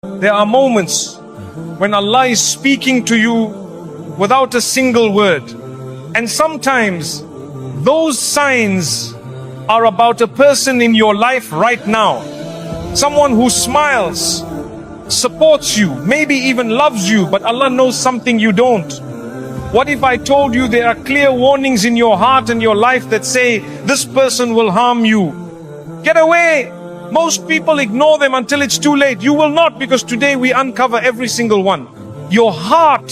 There are moments when Allah is speaking to you without a single word. And sometimes those signs are about a person in your life right now. Someone who smiles, supports you, maybe even loves you, but Allah knows something you don't. What if I told you there are clear warnings in your heart and your life that say, this person will harm you? Get away! Most people ignore them until it's too late. You will not, because today we uncover every single one. Your heart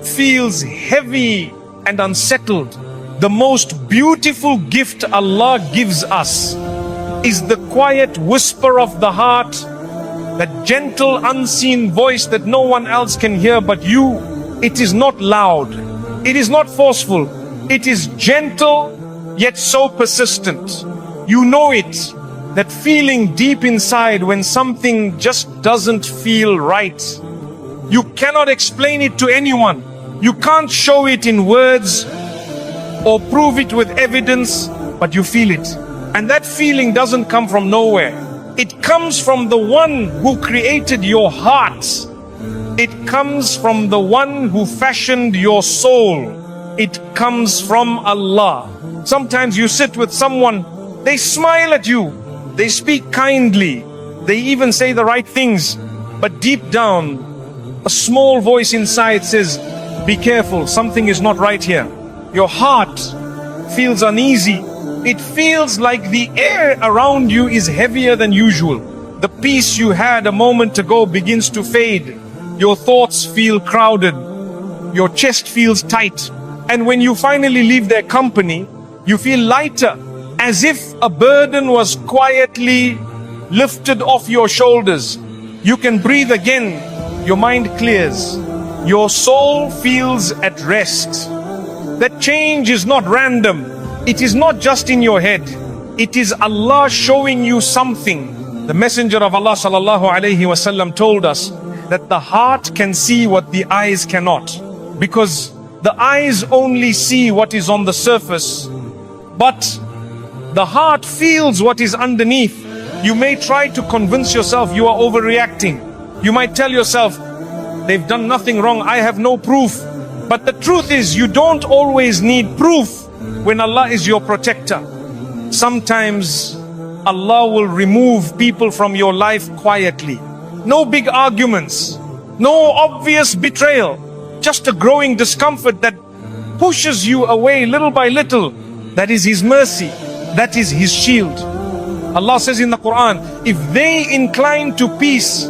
feels heavy and unsettled. The most beautiful gift Allah gives us is the quiet whisper of the heart, that gentle unseen voice that no one else can hear but you. It is not loud, it is not forceful, it is gentle yet so persistent. You know it, that feeling deep inside when something just doesn't feel right. You cannot explain it to anyone. You can't show it in words or prove it with evidence, but you feel it. And that feeling doesn't come from nowhere. It comes from the one who created your heart. It comes from the one who fashioned your soul. It comes from Allah. Sometimes you sit with someone, they smile at you, they speak kindly, they even say the right things, but deep down, a small voice inside says, be careful, something is not right here. Your heart feels uneasy. It feels like the air around you is heavier than usual. The peace you had a moment ago begins to fade. Your thoughts feel crowded. Your chest feels tight. And when you finally leave their company, you feel lighter, as if a burden was quietly lifted off your shoulders. You can breathe again. Your mind clears. Your soul feels at rest. That change is not random. It is not just in your head. It is Allah showing you something. The Messenger of Allah sallallahu alaihi wasallam told us that the heart can see what the eyes cannot, because the eyes only see what is on the surface, but the heart feels what is underneath. You may try to convince yourself you are overreacting. You might tell yourself, they've done nothing wrong, I have no proof. But the truth is, you don't always need proof when Allah is your protector. Sometimes Allah will remove people from your life quietly. No big arguments, no obvious betrayal, just a growing discomfort that pushes you away little by little. That is His mercy, that is His shield. Allah says in the Quran, if they incline to peace,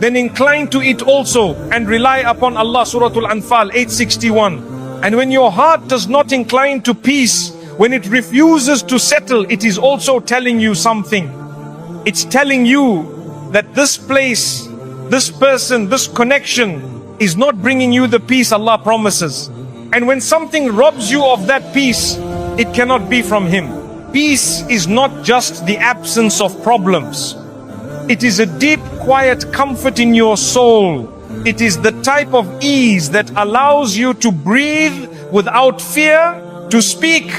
then incline to it also and rely upon Allah. Surah Al-Anfal 861. And when your heart does not incline to peace, when it refuses to settle, it is also telling you something. It's telling you that this place, this person, this connection is not bringing you the peace Allah promises. And when something robs you of that peace, it cannot be from Him. Peace is not just the absence of problems. It is a deep, quiet comfort in your soul. It is the type of ease that allows you to breathe without fear, to speak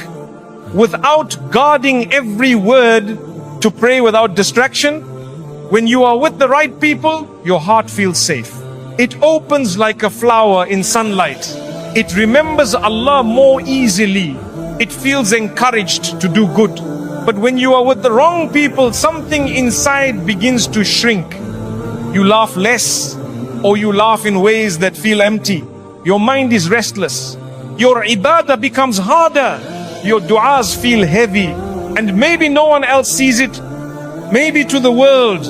without guarding every word, to pray without distraction. When you are with the right people, your heart feels safe. It opens like a flower in sunlight. It remembers Allah more easily. It feels encouraged to do good. But when you are with the wrong people, something inside begins to shrink. You laugh less, or you laugh in ways that feel empty. Your mind is restless. Your ibadah becomes harder. Your du'as feel heavy. And maybe no one else sees it. Maybe to the world,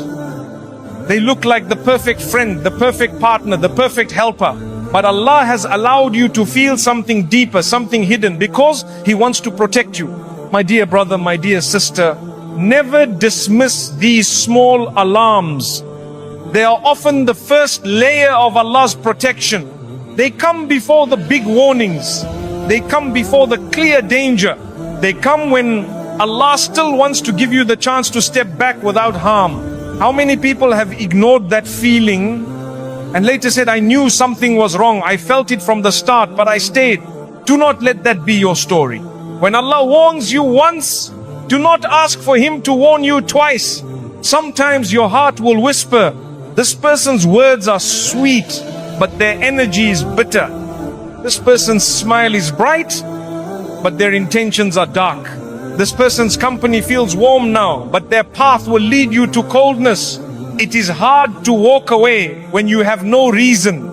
they look like the perfect friend, the perfect partner, the perfect helper. But Allah has allowed you to feel something deeper, something hidden, because He wants to protect you. My dear brother, my dear sister, never dismiss these small alarms. They are often the first layer of Allah's protection. They come before the big warnings. They come before the clear danger. They come when Allah still wants to give you the chance to step back without harm. How many people have ignored that feeling and later said, I knew something was wrong, I felt it from the start, but I stayed. Do not let that be your story. When Allah warns you once, do not ask for Him to warn you twice. Sometimes your heart will whisper, This person's words are sweet, but their energy is bitter. This person's smile is bright, but their intentions are dark. This person's company feels warm now, but their path will lead you to coldness. It is hard to walk away when you have no reason.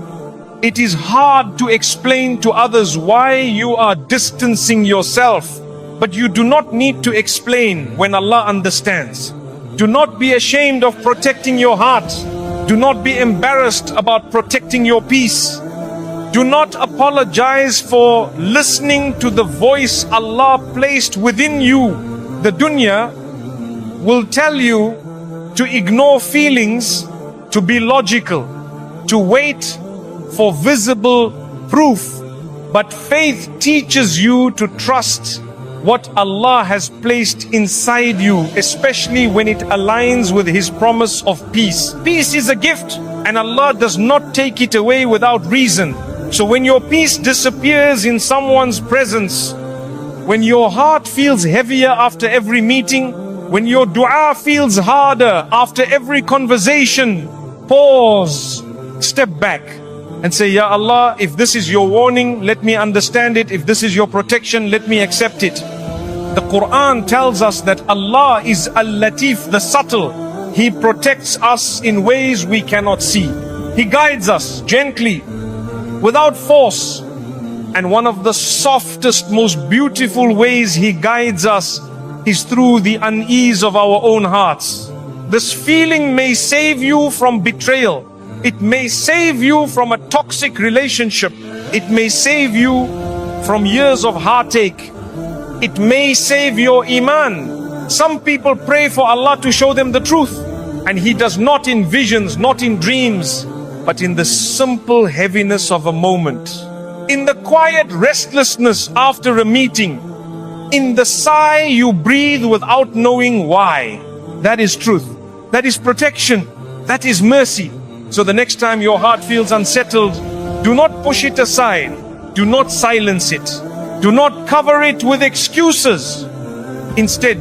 It is hard to explain to others why you are distancing yourself, but you do not need to explain when Allah understands. Do not be ashamed of protecting your heart. Do not be embarrassed about protecting your peace. Do not apologize for listening to the voice Allah placed within you. The dunya will tell you to ignore feelings, to be logical, to wait for visible proof. But faith teaches you to trust what Allah has placed inside you, especially when it aligns with His promise of peace. Peace is a gift, and Allah does not take it away without reason. So when your peace disappears in someone's presence, when your heart feels heavier after every meeting, when your dua feels harder after every conversation, pause, step back and say, Ya Allah, if this is your warning, let me understand it. If this is your protection, let me accept it. The Quran tells us that Allah is Al-Latif, the subtle. He protects us in ways we cannot see. He guides us gently, without force. And one of the softest, most beautiful ways He guides us is through the unease of our own hearts. This feeling may save you from betrayal. It may save you from a toxic relationship. It may save you from years of heartache. It may save your iman. Some people pray for Allah to show them the truth, and He does not in visions, not in dreams, but in the simple heaviness of a moment, in the quiet restlessness after a meeting, in the sigh you breathe without knowing why. That is truth. That is protection. That is mercy. So the next time your heart feels unsettled, do not push it aside. Do not silence it. Do not cover it with excuses. Instead,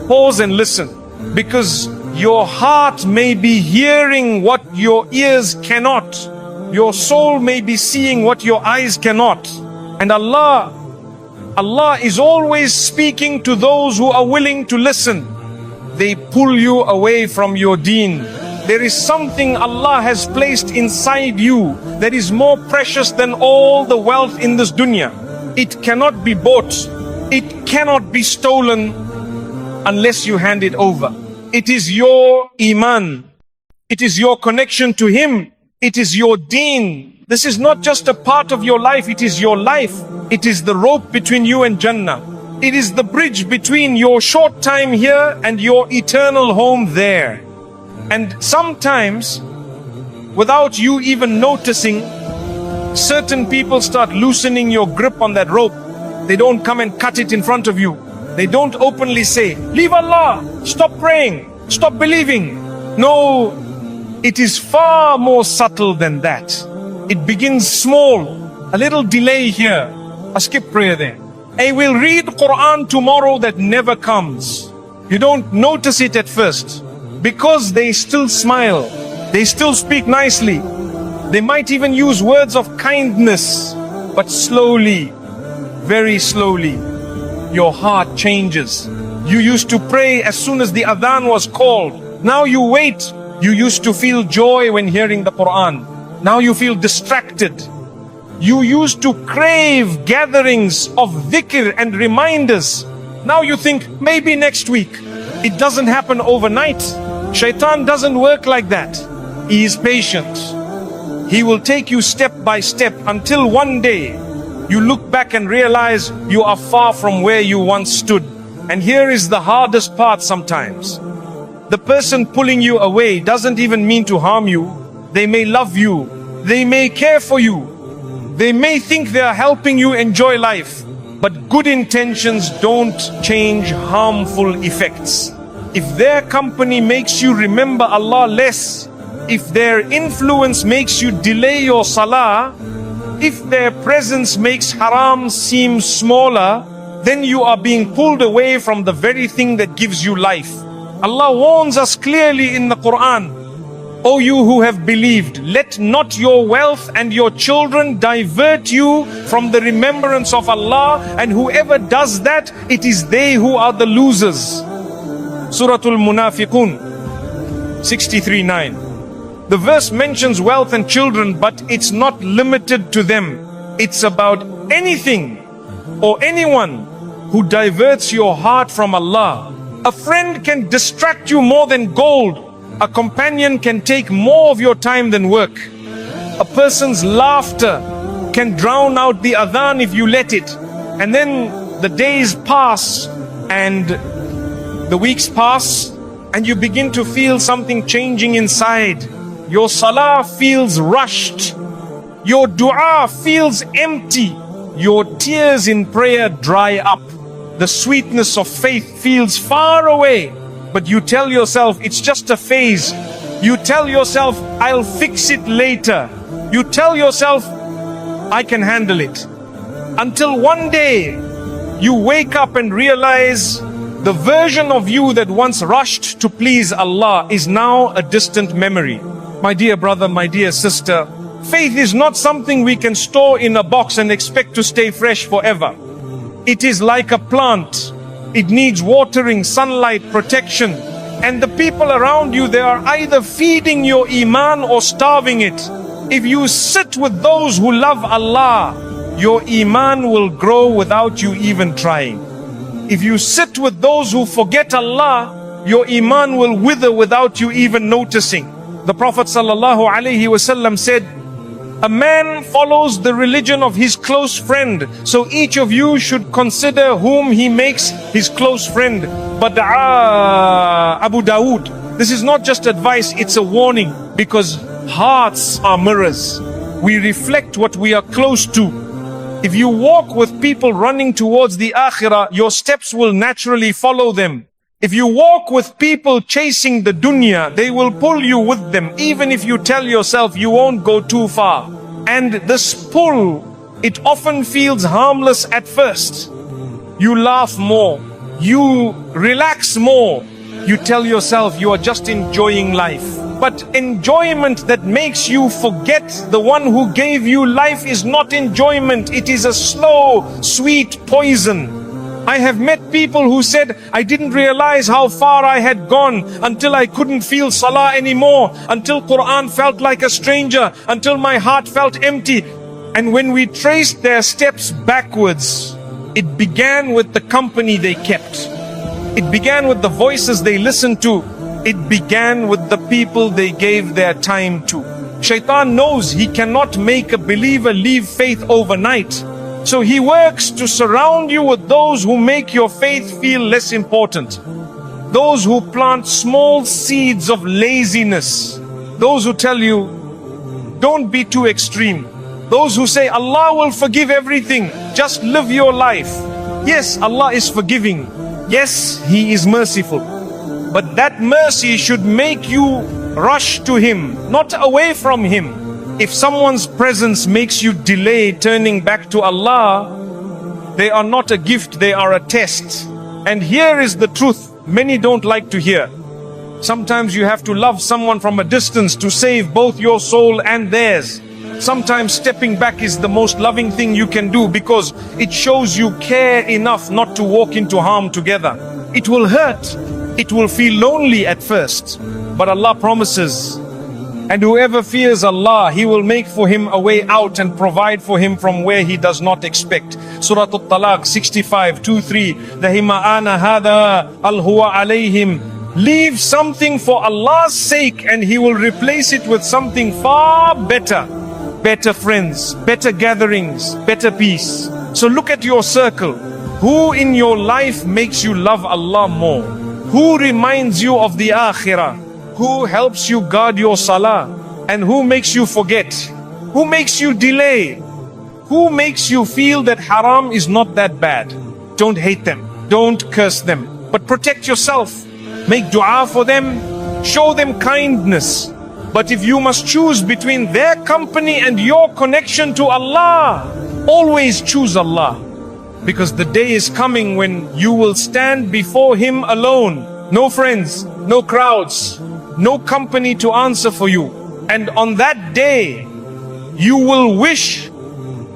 pause and listen, because your heart may be hearing what your ears cannot. Your soul may be seeing what your eyes cannot. And Allah is always speaking to those who are willing to listen. They pull you away from your deen. There is something Allah has placed inside you that is more precious than all the wealth in this dunya. It cannot be bought. It cannot be stolen unless you hand it over. It is your iman. It is your connection to Him. It is your deen. This is not just a part of your life, it is your life. It is the rope between you and Jannah. It is the bridge between your short time here and your eternal home there. And sometimes, without you even noticing, certain people start loosening your grip on that rope. They don't come and cut it in front of you. They don't openly say, leave Allah, stop praying, stop believing. No, it is far more subtle than that. It begins small, a little delay here, a skip prayer there. I will read Quran tomorrow that never comes. You don't notice it at first, because they still smile, they still speak nicely. They might even use words of kindness, but slowly, very slowly, your heart changes. You used to pray as soon as the adhan was called. Now you wait. You used to feel joy when hearing the Quran. Now you feel distracted. You used to crave gatherings of dhikr and reminders. Now you think, maybe next week. It doesn't happen overnight. Shaitan doesn't work like that. He is patient. He will take you step by step until one day you look back and realize you are far from where you once stood. And here is the hardest part sometimes. The person pulling you away doesn't even mean to harm you. They may love you. They may care for you. They may think they are helping you enjoy life. But good intentions don't change harmful effects. If their company makes you remember Allah less, if their influence makes you delay your salah, if their presence makes haram seem smaller, then you are being pulled away from the very thing that gives you life. Allah warns us clearly in the Quran, O you who have believed, let not your wealth and your children divert you from the remembrance of Allah, and whoever does that, it is they who are the losers. Suratul Munafiqun 63:9. The verse mentions wealth and children, but it's not limited to them. It's about anything or anyone who diverts your heart from Allah. A friend can distract you more than gold. A companion can take more of your time than work. A person's laughter can drown out the adhan if you let it. And then the days pass and the weeks pass and you begin to feel something changing inside. Your salah feels rushed. Your dua feels empty. Your tears in prayer dry up. The sweetness of faith feels far away. But you tell yourself, it's just a phase. You tell yourself, I'll fix it later. You tell yourself, I can handle it. Until one day, you wake up and realize the version of you that once rushed to please Allah is now a distant memory. My dear brother, my dear sister, faith is not something we can store in a box and expect to stay fresh forever. It is like a plant. It needs watering, sunlight, protection. And the people around you, they are either feeding your iman or starving it. If you sit with those who love Allah, your iman will grow without you even trying. If you sit with those who forget Allah, your iman will wither without you even noticing. The Prophet ﷺ said, a man follows the religion of his close friend. So each of you should consider whom he makes his close friend. But Abu Dawood, this is not just advice, it's a warning. Because hearts are mirrors. We reflect what we are close to. If you walk with people running towards the akhirah, your steps will naturally follow them. If you walk with people chasing the dunya, they will pull you with them, even if you tell yourself you won't go too far. And this pull, it often feels harmless at first. You laugh more, you relax more, you tell yourself you are just enjoying life. But enjoyment that makes you forget the one who gave you life is not enjoyment, it is a slow, sweet poison. I have met people who said, I didn't realize how far I had gone until I couldn't feel salah anymore, until Quran felt like a stranger, until my heart felt empty. And when we traced their steps backwards, it began with the company they kept. It began with the voices they listened to. It began with the people they gave their time to. Shaitan knows he cannot make a believer leave faith overnight. So he works to surround you with those who make your faith feel less important. Those who plant small seeds of laziness. Those who tell you, don't be too extreme. Those who say, Allah will forgive everything. Just live your life. Yes, Allah is forgiving. Yes, He is merciful. But that mercy should make you rush to Him, not away from Him. If someone's presence makes you delay turning back to Allah, they are not a gift, they are a test. And here is the truth many don't like to hear. Sometimes you have to love someone from a distance to save both your soul and theirs. Sometimes stepping back is the most loving thing you can do, because it shows you care enough not to walk into harm together. It will hurt. It will feel lonely at first. But Allah promises, and whoever fears Allah, He will make for him a way out and provide for him from where he does not expect. Surah At-Talaq 65:2-3. Dahima ana hada al-huwa alayhim. Leave something for Allah's sake and He will replace it with something far better. Better friends, better gatherings, better peace. So look at your circle. Who in your life makes you love Allah more? Who reminds you of the akhirah? Who helps you guard your salah? And who makes you forget? Who makes you delay? Who makes you feel that haram is not that bad? Don't hate them. Don't curse them. But protect yourself. Make dua for them. Show them kindness. But if you must choose between their company and your connection to Allah, always choose Allah. Because the day is coming when you will stand before Him alone. No friends, no crowds, no company to answer for you. And on that day, you will wish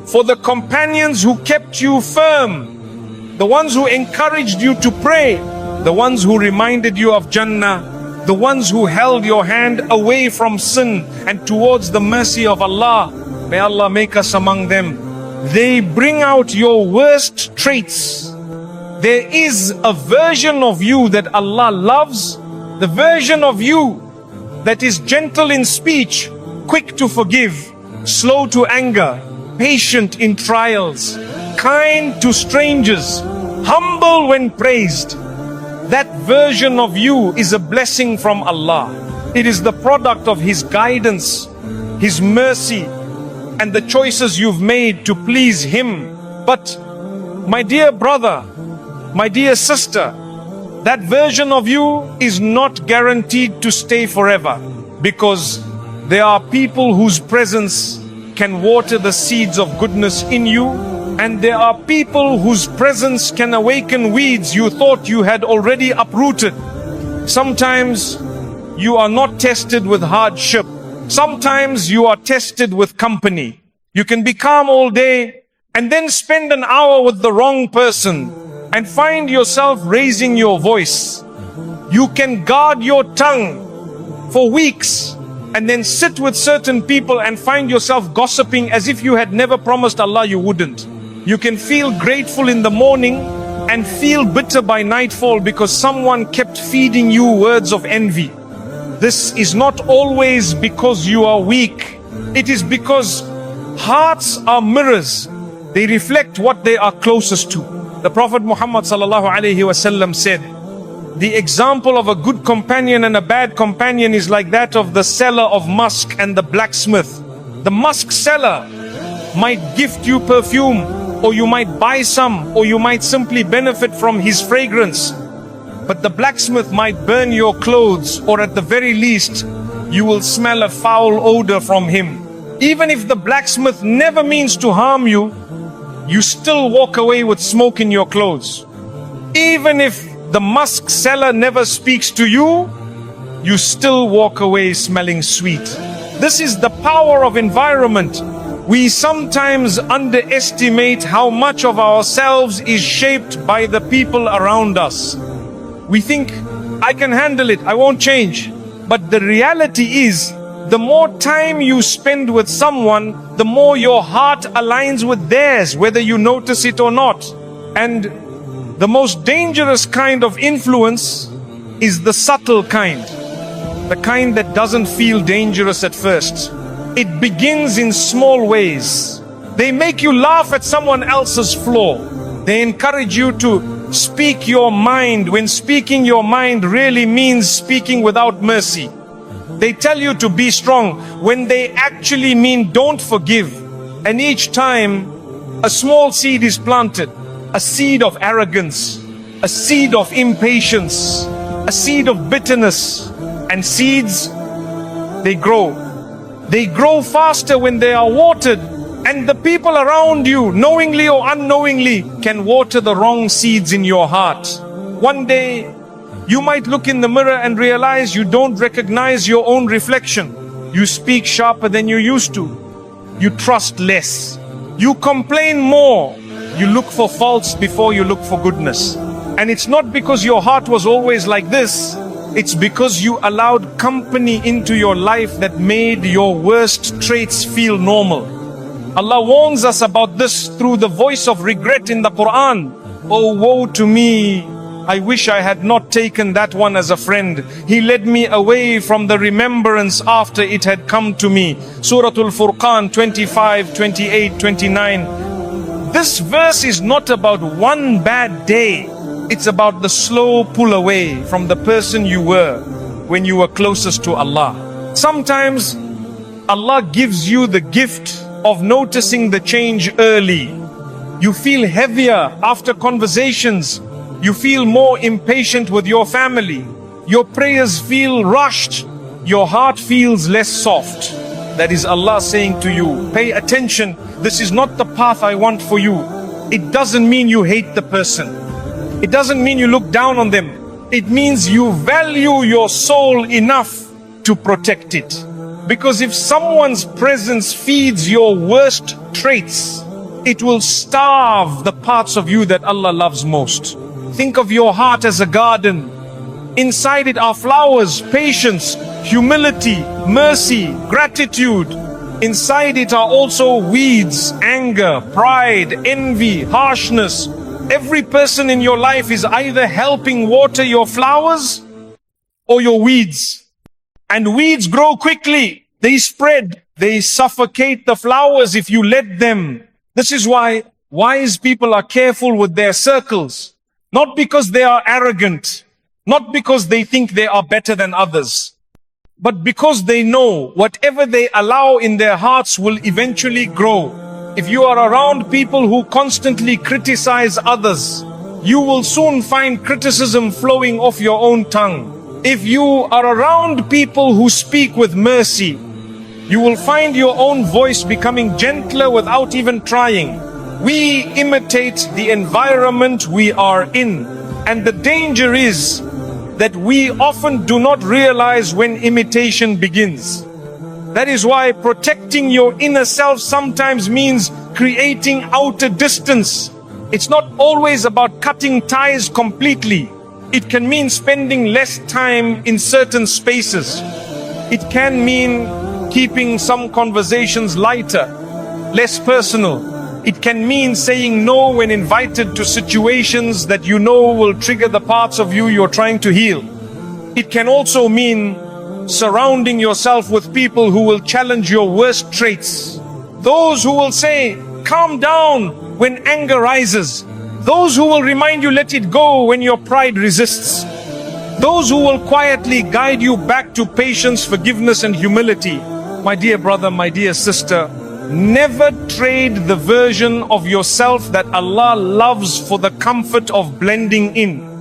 for the companions who kept you firm, the ones who encouraged you to pray, the ones who reminded you of Jannah, the ones who held your hand away from sin and towards the mercy of Allah. May Allah make us among them. They bring out your worst traits. There is a version of you that Allah loves, the version of you that is gentle in speech, quick to forgive, slow to anger, patient in trials, kind to strangers, humble when praised. That version of you is a blessing from Allah. It is the product of His guidance, His mercy, and the choices you've made to please Him. But my dear brother, my dear sister, that version of you is not guaranteed to stay forever, because there are people whose presence can water the seeds of goodness in you, and there are people whose presence can awaken weeds you thought you had already uprooted. Sometimes you are not tested with hardship. Sometimes you are tested with company. You can be calm all day and then spend an hour with the wrong person and find yourself raising your voice. You can guard your tongue for weeks and then sit with certain people and find yourself gossiping as if you had never promised Allah you wouldn't. You can feel grateful in the morning and feel bitter by nightfall because someone kept feeding you words of envy. This is not always because you are weak. It is because hearts are mirrors. They reflect what they are closest to. The Prophet Muhammad sallallahu alaihi wasallam said, the example of a good companion and a bad companion is like that of the seller of musk and the blacksmith. The musk seller might gift you perfume, or you might buy some, or you might simply benefit from his fragrance. But the blacksmith might burn your clothes, or at the very least, you will smell a foul odor from him. Even if the blacksmith never means to harm you, you still walk away with smoke in your clothes. Even if the musk seller never speaks to you, you still walk away smelling sweet. This is the power of environment. We sometimes underestimate how much of ourselves is shaped by the people around us. We think, I can handle it, I won't change. But the reality is, the more time you spend with someone, the more your heart aligns with theirs, whether you notice it or not. And the most dangerous kind of influence is the subtle kind. The kind that doesn't feel dangerous at first. It begins in small ways. They make you laugh at someone else's flaw. They encourage you to speak your mind when speaking your mind really means speaking without mercy. They tell you to be strong when they actually mean don't forgive. And each time a small seed is planted, a seed of arrogance, a seed of impatience, a seed of bitterness, and seeds, they grow. They grow faster when they are watered, and the people around you, knowingly or unknowingly, can water the wrong seeds in your heart. One day, you might look in the mirror and realize you don't recognize your own reflection. You speak sharper than you used to. You trust less. You complain more. You look for faults before you look for goodness. And it's not because your heart was always like this. It's because you allowed company into your life that made your worst traits feel normal. Allah warns us about this through the voice of regret in the Quran. Oh, woe to me! I wish I had not taken that one as a friend. He led me away from the remembrance after it had come to me. Surah Al-Furqan 25, 28, 29. This verse is not about one bad day. It's about the slow pull away from the person you were when you were closest to Allah. Sometimes Allah gives you the gift of noticing the change early. You feel heavier after conversations. You feel more impatient with your family. Your prayers feel rushed. Your heart feels less soft. That is Allah saying to you, pay attention. This is not the path I want for you. It doesn't mean you hate the person. It doesn't mean you look down on them. It means you value your soul enough to protect it. Because if someone's presence feeds your worst traits, it will starve the parts of you that Allah loves most. Think of your heart as a garden. Inside it are flowers, patience, humility, mercy, gratitude. Inside it are also weeds, anger, pride, envy, harshness. Every person in your life is either helping water your flowers or your weeds. And weeds grow quickly. They spread. They suffocate the flowers if you let them. This is why wise people are careful with their circles. Not because they are arrogant. Not because they think they are better than others. But because they know whatever they allow in their hearts will eventually grow. If you are around people who constantly criticize others, you will soon find criticism flowing off your own tongue. If you are around people who speak with mercy, you will find your own voice becoming gentler without even trying. We imitate the environment we are in, and the danger is that we often do not realize when imitation begins. That is why protecting your inner self sometimes means creating outer distance. It's not always about cutting ties completely. It can mean spending less time in certain spaces. It can mean keeping some conversations lighter, less personal. It can mean saying no when invited to situations that you know will trigger the parts of you you're trying to heal. It can also mean surrounding yourself with people who will challenge your worst traits. Those who will say, calm down when anger rises. Those who will remind you, let it go when your pride resists. Those who will quietly guide you back to patience, forgiveness and humility. My dear brother, my dear sister, never trade the version of yourself that Allah loves for the comfort of blending in.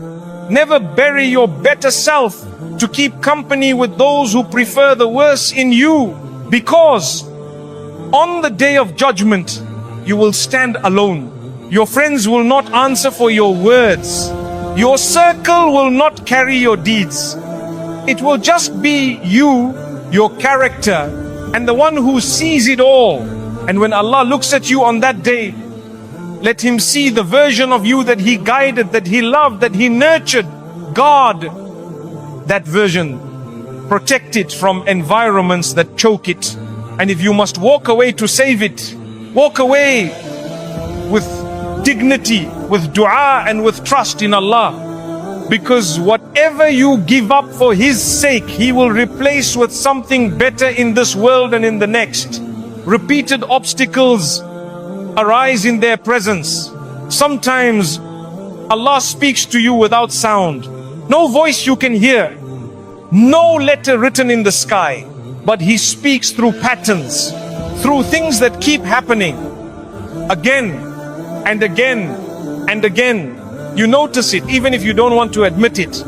Never bury your better self to keep company with those who prefer the worse in you, because on the day of judgment, you will stand alone. Your friends will not answer for your words. Your circle will not carry your deeds. It will just be you, your character, and the one who sees it all. And when Allah looks at you on that day, let Him see the version of you that He guided, that He loved, that He nurtured. Guard that version. Protect it from environments that choke it. And if you must walk away to save it, walk away with dignity, with dua and with trust in Allah. Because whatever you give up for His sake, He will replace with something better in this world and in the next. Repeated obstacles arise in their presence. Sometimes Allah speaks to you without sound. No voice you can hear. No letter written in the sky. But He speaks through patterns, through things that keep happening. Again and again and again. You notice it even if you don't want to admit it.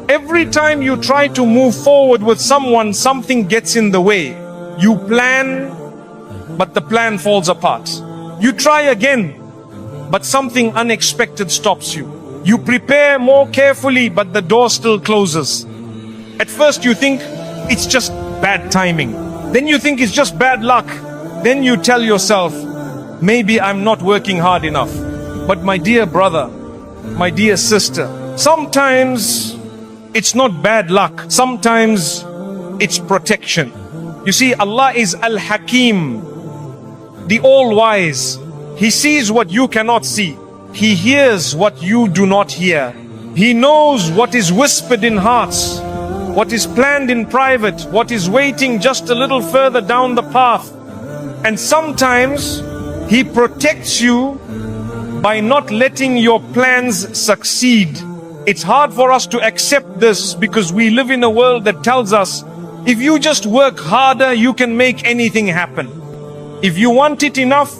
Every time you try to move forward with someone, something gets in the way. You plan, but the plan falls apart. You try again, but something unexpected stops you. You prepare more carefully, but the door still closes. At first you think it's just bad timing. Then you think it's just bad luck. Then you tell yourself, maybe I'm not working hard enough. But my dear brother, my dear sister, sometimes it's not bad luck. Sometimes it's protection. You see, Allah is Al-Hakim, the all-wise. He sees what you cannot see. He hears what you do not hear. He knows what is whispered in hearts, what is planned in private, what is waiting just a little further down the path. And sometimes He protects you by not letting your plans succeed. It's hard for us to accept this because we live in a world that tells us, if you just work harder, you can make anything happen. If you want it enough,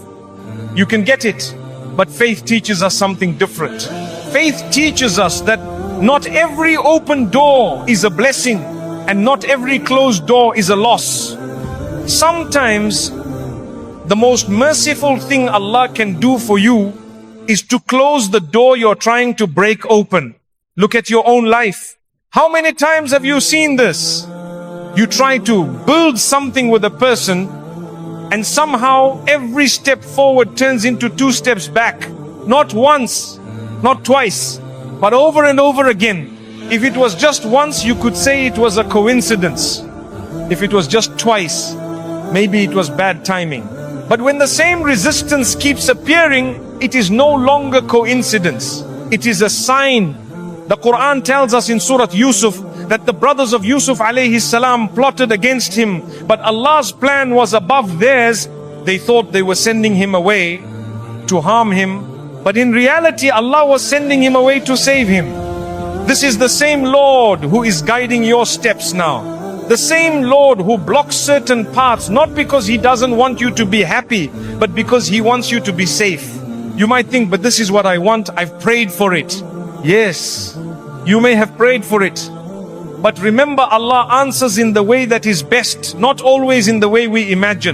you can get it. But faith teaches us something different. Faith teaches us that not every open door is a blessing and not every closed door is a loss. Sometimes the most merciful thing Allah can do for you is to close the door you're trying to break open. Look at your own life. How many times have you seen this? You try to build something with a person, and somehow every step forward turns into 2 steps back. Not once, not twice, but over and over again. If it was just once, you could say it was a coincidence. If it was just twice, maybe it was bad timing. But when the same resistance keeps appearing, it is no longer coincidence. It is a sign. The Quran tells us in Surah Yusuf that the brothers of Yusuf alayhi salam plotted against him, but Allah's plan was above theirs. They thought they were sending him away to harm him, but in reality Allah was sending him away to save him. This is the same Lord who is guiding your steps now. The same Lord who blocks certain paths, not because He doesn't want you to be happy, but because He wants you to be safe. You might think, but this is what I want, I've prayed for it. Yes, you may have prayed for it. But remember, Allah answers in the way that is best, not always in the way we imagine.